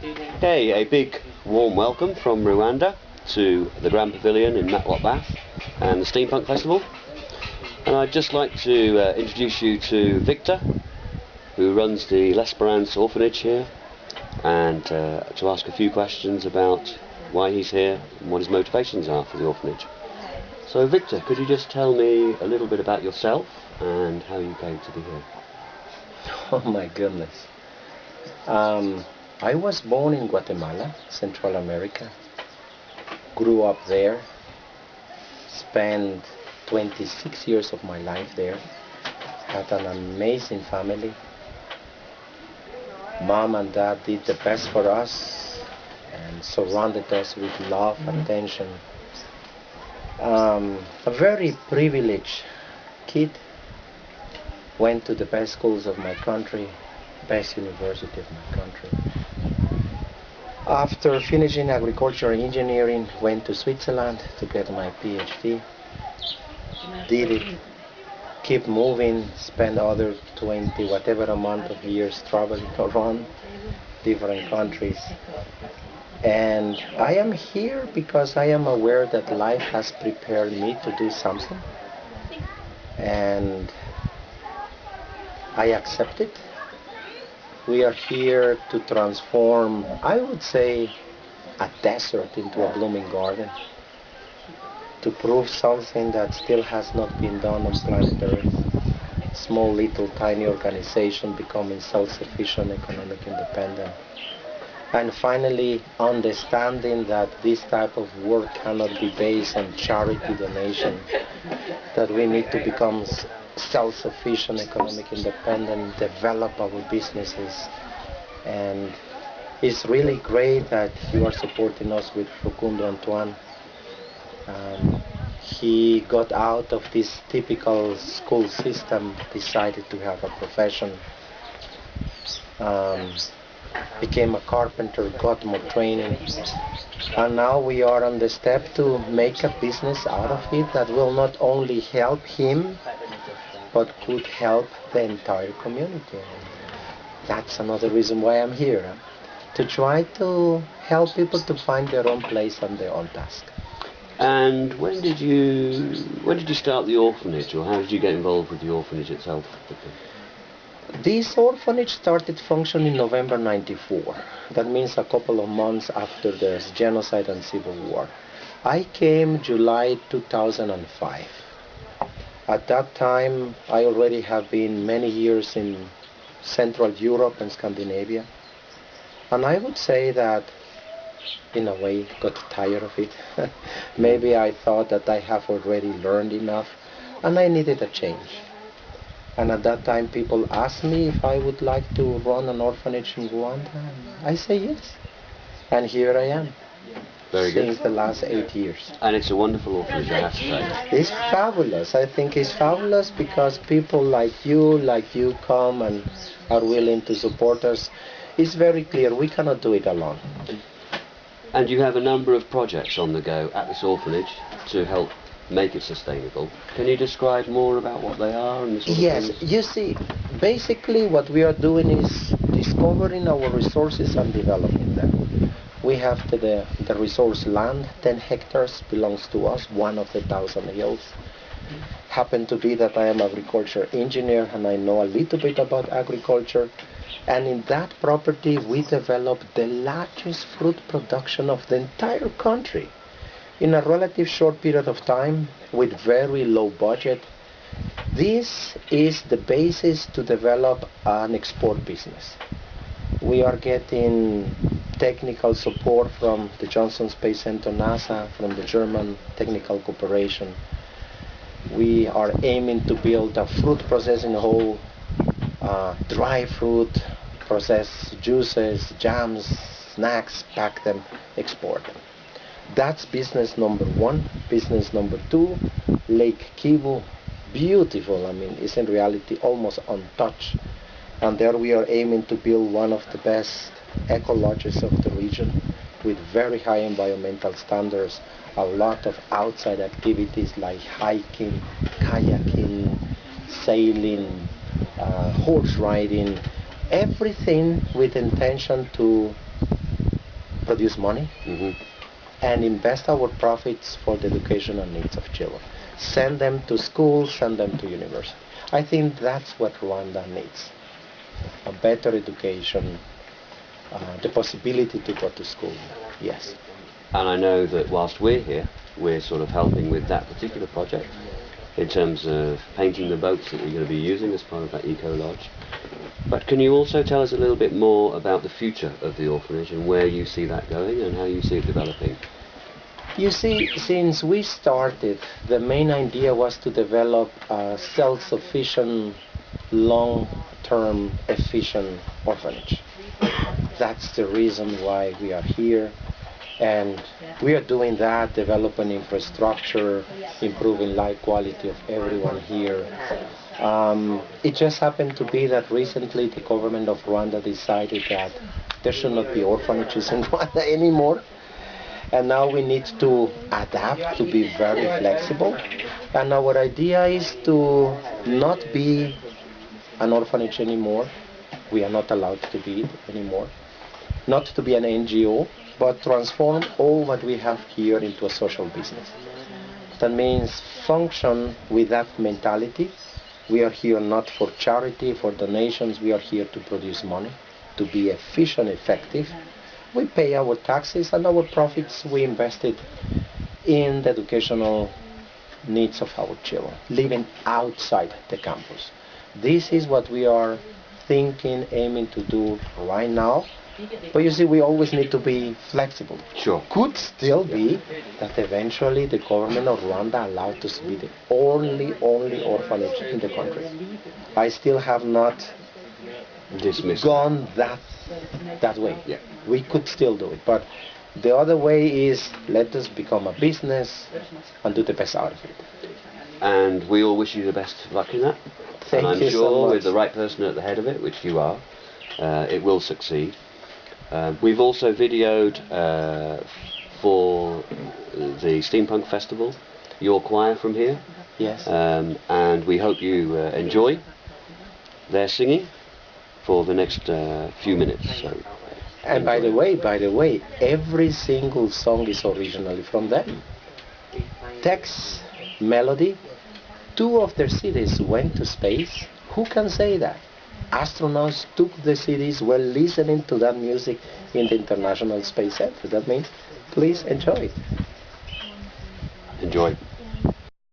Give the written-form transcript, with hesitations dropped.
Okay, a big warm welcome from Rwanda to the Grand Pavilion in Matlock and the Steampunk Festival. And I'd just like to introduce you to Victor, who runs the L'Esperance Orphanage here, and to ask a few questions about why he's here and what his motivations are for the orphanage. So Victor, could you just tell me a little bit about yourself and how you came to be here? Oh my goodness. I was born in Guatemala, Central America. Grew up there. Spent 26 years of my life there. Had an amazing family. Mom and dad did the best for us and surrounded us with love, attention. A very privileged kid. Went to the best schools of my country, best university of my country. After finishing agriculture engineering, went to Switzerland to get my PhD. Did it, keep moving, spent other 20 whatever amount of years traveling around different countries. And I am here because I am aware that life has prepared me to do something. And I accept it. We are here to transform, I would say, a desert into a blooming garden, to prove something that still has not been done on planet Earth. Small, little, tiny organization becoming self-sufficient, economic independent. And finally, understanding that this type of work cannot be based on charity donation, that we need to become self-sufficient, economic independent, develop our businesses. And it's really great that you are supporting us with Facundo Antoine. He got out of this typical school system, decided to have a profession, became a carpenter, got more training, and now we are on the step to make a business out of it that will not only help him but could help the entire community. That's another reason why I'm here, to try to help people to find their own place and their own task. And when did you start the orphanage, or how did you get involved with the orphanage itself? This orphanage started functioning in November '94. That means a couple of months after the genocide and civil war. I came July 2005. At that time, I already have been many years in Central Europe and Scandinavia. And I would say that, in a way, got tired of it. Maybe I thought that I have already learned enough, and I needed a change. And at that time, people asked me if I would like to run an orphanage in Rwanda. And I say yes. And here I am. Very good. Since the last 8 years. And it's a wonderful orphanage, I have to say. It's fabulous. I think it's fabulous because people like you come and are willing to support us. It's very clear we cannot do it alone. And you have a number of projects on the go at this orphanage to help make it sustainable. Can you describe more about what they are and the sort of Yes, things? you see, basically what we are doing is discovering our resources and developing them. We have the resource land, 10 hectares belongs to us, one of the 1,000 hills. Happen to be that I am an agriculture engineer and I know a little bit about agriculture. And in that property we developed the largest fruit production of the entire country in a relative short period of time with very low budget. This is the basis to develop an export business. We are getting technical support from the Johnson Space Center, NASA, from the German Technical Cooperation. We are aiming to build a fruit processing hall, dry fruit, process juices, jams, snacks, pack them, export them. That's business number one. Business number two, Lake Kivu, beautiful. I mean, it's in reality almost untouched. And there we are aiming to build one of the best eco-lodges of the region with very high environmental standards, a lot of outside activities like hiking, kayaking, sailing, horse riding, everything with intention to produce money, and invest our profits for the educational needs of children. Send them to school, send them to university. I think that's what Rwanda needs. A better education, the possibility to go to school, yes. And I know that whilst we're here, we're sort of helping with that particular project in terms of painting the boats that we're going to be using as part of that eco-lodge. But can you also tell us a little bit more about the future of the orphanage and where you see that going and how you see it developing? You see, since we started, the main idea was to develop a self-sufficient, long-term, efficient orphanage. That's the reason why we are here. And we are doing that, developing infrastructure, improving life quality of everyone here. It just happened to be that recently the government of Rwanda decided that there should not be orphanages in Rwanda anymore. And now we need to adapt, to be very flexible. And our idea is to not be an orphanage anymore. We are not allowed to be it anymore. Not to be an NGO, but transform all what we have here into a social business. That means function with that mentality. We are here not for charity, for donations. We are here to produce money, to be efficient, effective. We pay our taxes, and our profits we invested in the educational needs of our children, living outside the campus. This is what we are thinking, aiming to do right now. But you see, we always need to be flexible. Sure. Could still be that eventually the government of Rwanda allowed us to be the only orphanage in the country. I still have not gone that way. Yeah. We could still do it, but the other way is let us become a business and do the best out of it. And we all wish you the best of luck in that. Thank and I'm you sure so much. with the right person at the head of it, which you are, it will succeed. We've also videoed for the Steampunk Festival your choir from here. Yes. And we hope you enjoy their singing for the next few minutes. So, and by the way, every single song is originally from them. Text, melody. 2 of their cities went to space. Who can say that? Astronauts took the cities while listening to that music in the International Space Center. That means, please enjoy it. Enjoy.